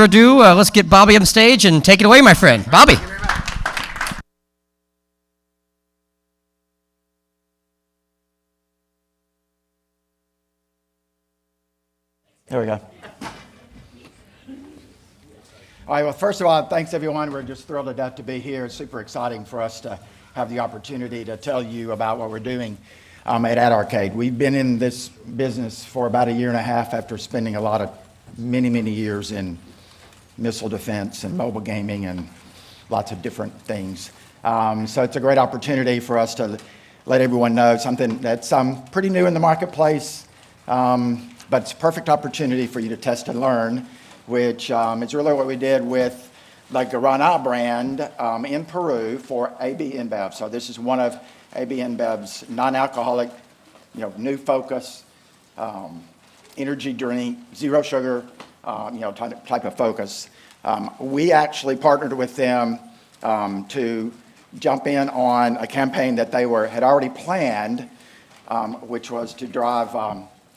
ado, let's get Bobby on the stage and take it away, my friend. Bobby. There we go. All right, well, first of all, thanks everyone. We're just thrilled to death to be here. It's super exciting for us to have the opportunity to tell you about what we're doing at AdArcade. We've been in this business for about a year and a half after spending many years in missile defense and mobile gaming and lots of different things. So it's a great opportunity for us to let everyone know something that's pretty new in the marketplace, but it's a perfect opportunity for you to test and learn, which is really what we did with the Guarana brand in Peru for AB InBev. So this is one of AB InBev's non-alcoholic, new focus, energy drink, zero sugar, type of focus. We actually partnered with them to jump in on a campaign that they had already planned, which was to drive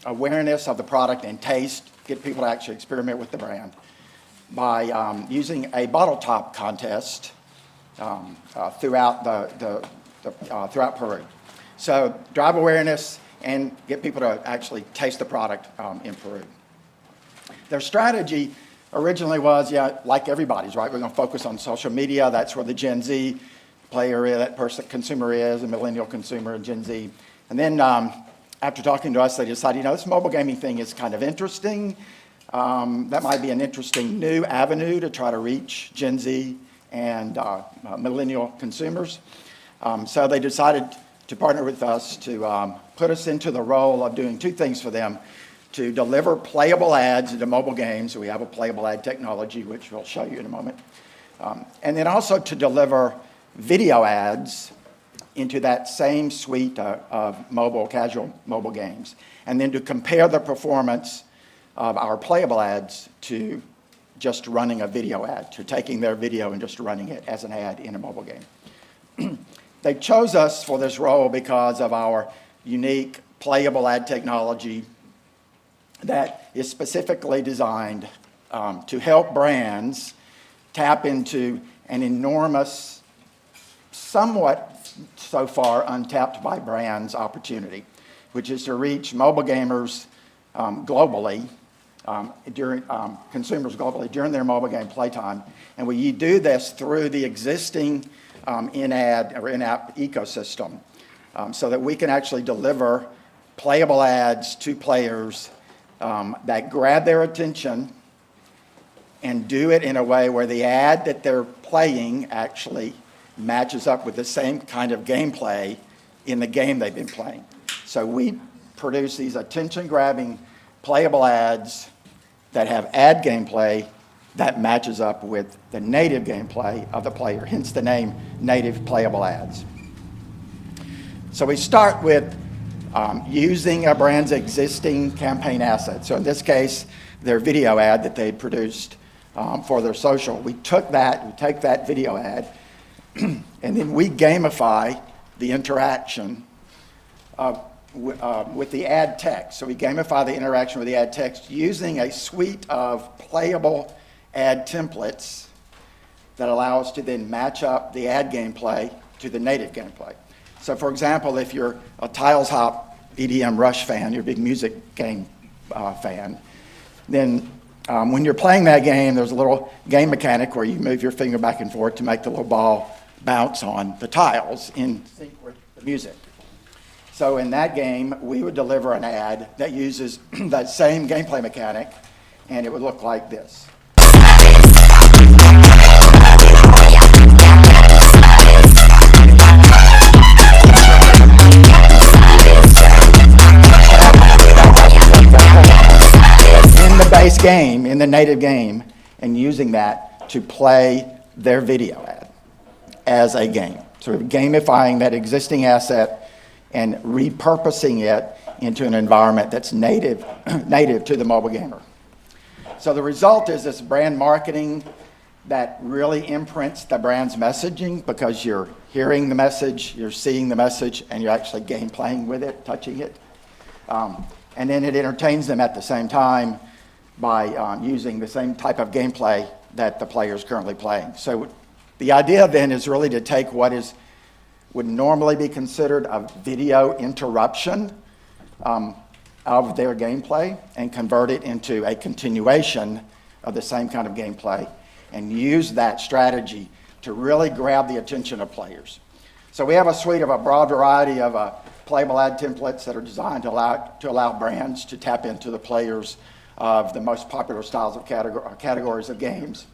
awareness of the product and taste, get people to actually experiment with the brand by using a bottle top contest throughout throughout Peru. So drive awareness and get people to actually taste the product in Peru. Their strategy originally was, like everybody's, right? We're going to focus on social media. That's where the Gen Z player is, consumer is, a millennial consumer, Gen Z. And then after talking to us, they decided, this mobile gaming thing is kind of interesting. That might be an interesting new avenue to try to reach Gen Z and millennial consumers. So they decided to partner with us to put us into the role of doing two things for them: to deliver playable ads into mobile games. So we have a playable ad technology, which we'll show you in a moment. And then also to deliver video ads into that same suite of casual mobile games. And then to compare the performance of our playable ads to just running a video ad, to taking their video and just running it as an ad in a mobile game. They chose us for this role because of our unique playable ad technology that is specifically designed to help brands tap into an enormous, somewhat so far untapped by brands opportunity, which is to reach mobile gamers globally, consumers globally during their mobile game playtime. And we do this through the existing in-app ecosystem so that we can actually deliver playable ads to players that grab their attention and do it in a way where the ad that they're playing actually matches up with the same kind of gameplay in the game they've been playing. So we produce these attention-grabbing playable ads that have ad gameplay that matches up with the native gameplay of the player, hence the name Native Playable Ads. So we start with using a brand's existing campaign assets. So in this case, their video ad that they produced for their social. We take that video ad, and then we gamify the interaction with the ad text. So we gamify the interaction with the ad text using a suite of playable ad templates that allow us to then match up the ad gameplay to the native gameplay. So for example, if you're a Tiles Hop EDM Rush fan, you're a big music game fan, then when you're playing that game, there's a little game mechanic where you move your finger back and forth to make the little ball bounce on the tiles in sync with the music. So in that game, we would deliver an ad that uses that same gameplay mechanic, and it would look like this. Base game, in the native game, and using that to play their video ad as a game. So we're gamifying that existing asset and repurposing it into an environment that's native to the mobile gamer. So the result is this brand marketing that really imprints the brand's messaging, because you're hearing the message, you're seeing the message, and you're actually game playing with it, touching it. And then it entertains them at the same time by using the same type of gameplay that the player is currently playing. So the idea then is really to take what would normally be considered a video interruption of their gameplay and convert it into a continuation of the same kind of gameplay and use that strategy to really grab the attention of players. So we have a suite of a broad variety of playable ad templates that are designed to allow brands to tap into the players of the most popular styles of categories of games.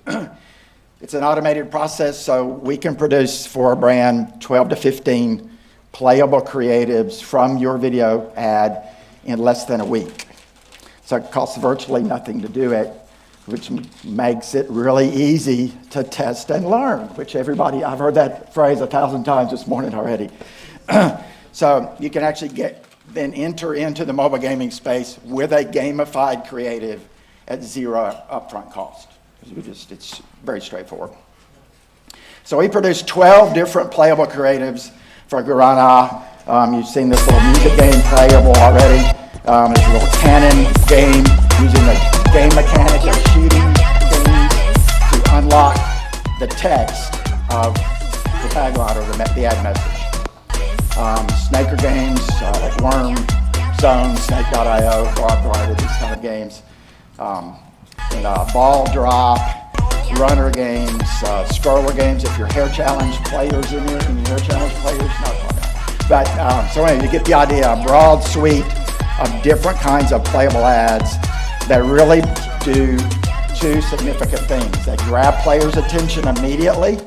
It's an automated process, so we can produce for a brand 12 to 15 playable creatives from your video ad in less than a week. So it costs virtually nothing to do it, which makes it really easy to test and learn, which I've heard that phrase 1,000 times this morning already. So you can actually then enter into the mobile gaming space with a gamified creative at zero upfront cost. It's very straightforward. So we produced 12 different playable creatives for Guarana. You've seen this little music game Playable already. It's a little cannon game using the game mechanic of shooting games to unlock the text of the tagline or the ad message. Snaker games like Worm, Zone, Snake.io, variety of these kind of games. And ball drop, runner games, scroller games. If you're hair challenge players in your hair challenge players, not talking. But so anyway, you get the idea. A broad suite of different kinds of playable ads that really do two significant things. They grab players' attention immediately.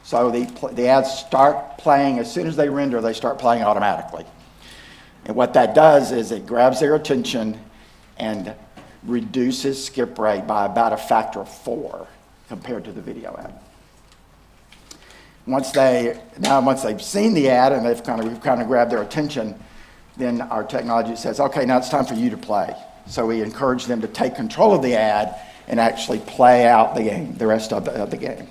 So the ads start playing as soon as they render. They start playing automatically. And what that does is it grabs their attention and reduces skip rate by about a factor of 4 compared to the video ad. Once they've seen the ad and we've kind of grabbed their attention, then our technology says, okay, now it's time for you to play. So we encourage them to take control of the ad and actually play out the game, the rest of the game.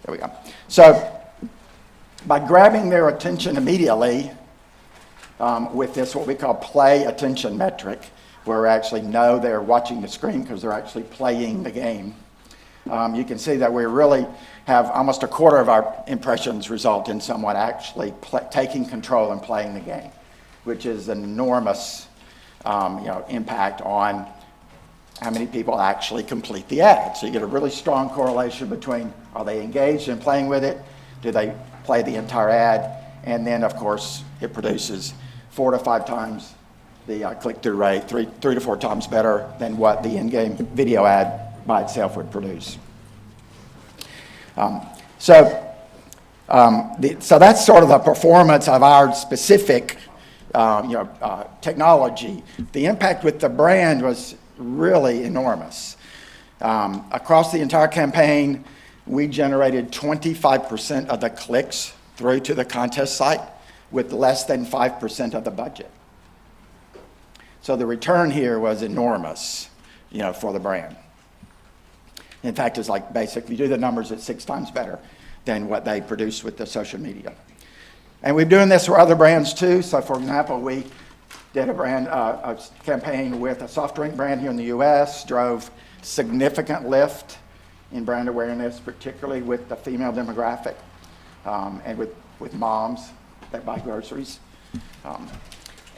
There we go. So by grabbing their attention immediately, with this, what we call play attention metric, where we actually know they're watching the screen because they're actually playing the game. You can see that we really have almost a quarter of our impressions result in someone actually taking control and playing the game, which is an enormous impact on how many people actually complete the ad. So you get a really strong correlation between, are they engaged in playing with it? Do they play the entire ad? And then, of course, it produces 4 to 5 times the click-through rate, 3 to 4 times better than what the in-game video ad by itself would produce. So that's sort of the performance of our specific technology. The impact with the brand was really enormous. Across the entire campaign, we generated 25% of the clicks through to the contest site with less than 5% of the budget. So the return here was enormous, for the brand. In fact, it's like basically, you do the numbers, it's 6 times better than what they produced with the social media. And we're doing this for other brands too. So for example, we did a campaign with a soft drink brand here in the US, drove significant lift in brand awareness, particularly with the female demographic, and with moms that buy groceries.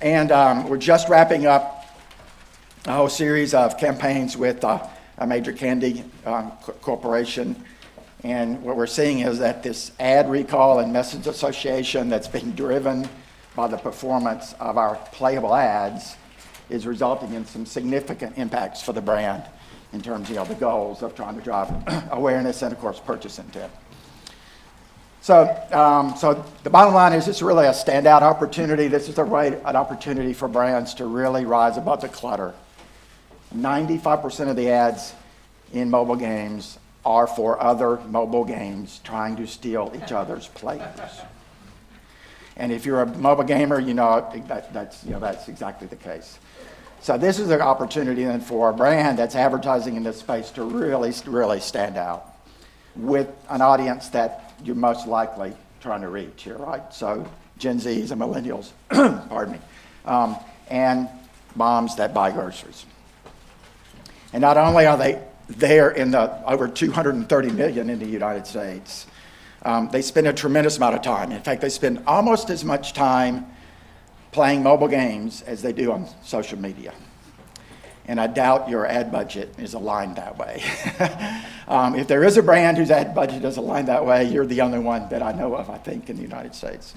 We're just wrapping up a whole series of campaigns with a major candy corporation. And what we're seeing is that this ad recall and message association that's being driven by the performance of our playable ads is resulting in some significant impacts for the brand in terms of the goals of trying to drive awareness and, of course, purchase intent. So the bottom line is it's really a standout opportunity. This is an opportunity for brands to really rise above the clutter. 95% of the ads in mobile games are for other mobile games trying to steal each other's players. And if you're a mobile gamer, that's exactly the case. So this is an opportunity then for a brand that's advertising in this space to really, really stand out with an audience that you're most likely trying to reach here, right? So Gen Zs and millennials, pardon me. and moms that buy groceries. And not only are they there in the over 230 million in the United States, they spend a tremendous amount of time. In fact, they spend almost as much time playing mobile games as they do on social media. And I doubt your ad budget is aligned that way. If there is a brand whose ad budget is aligned that way, you're the only one that I know of, I think, in the United States.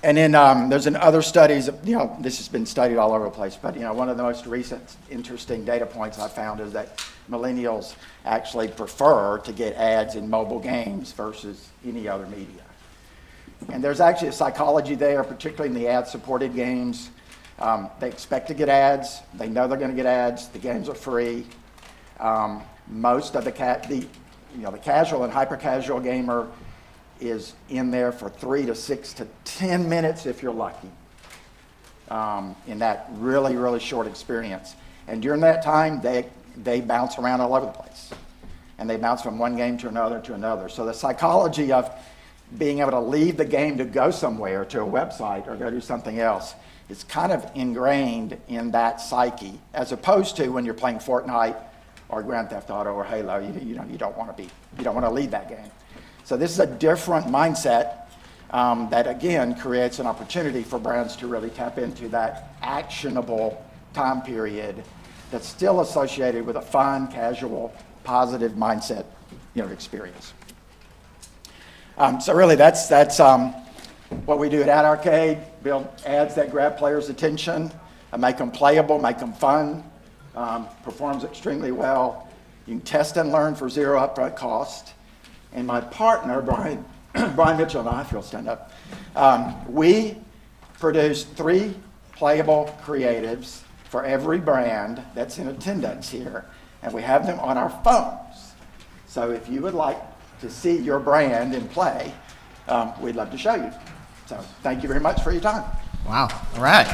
And then there's other studies, this has been studied all over the place, but one of the most recent interesting data points I found is that millennials actually prefer to get ads in mobile games versus any other media. And there's actually a psychology there, particularly in the ad-supported games. They expect to get ads. They know they're going to get ads. The games are free. Most of the casual and hyper-casual gamer is in there for 3 to 6 to 10 minutes if you're lucky in that really, really short experience. And during that time, they bounce around all over the place. And they bounce from one game to another to another. So the psychology of being able to leave the game to go somewhere, to a website, or go do something else, is kind of ingrained in that psyche, as opposed to when you're playing Fortnite or Grand Theft Auto or Halo. You don't want to leave that game. So this is a different mindset that, again, creates an opportunity for brands to really tap into that actionable time period that's still associated with a fun, casual, positive mindset, experience. So really, that's what we do at AdArcade: build ads that grab players' attention, make them playable, make them fun, performs extremely well. You can test and learn for zero upfront cost. And my partner, Brian Mitchell, and I, if you'll stand up, we produce 3 playable creatives for every brand that's in attendance here, and we have them on our phones. So if you would like to see your brand in play, we'd love to show you. So thank you very much for your time. Wow. All right.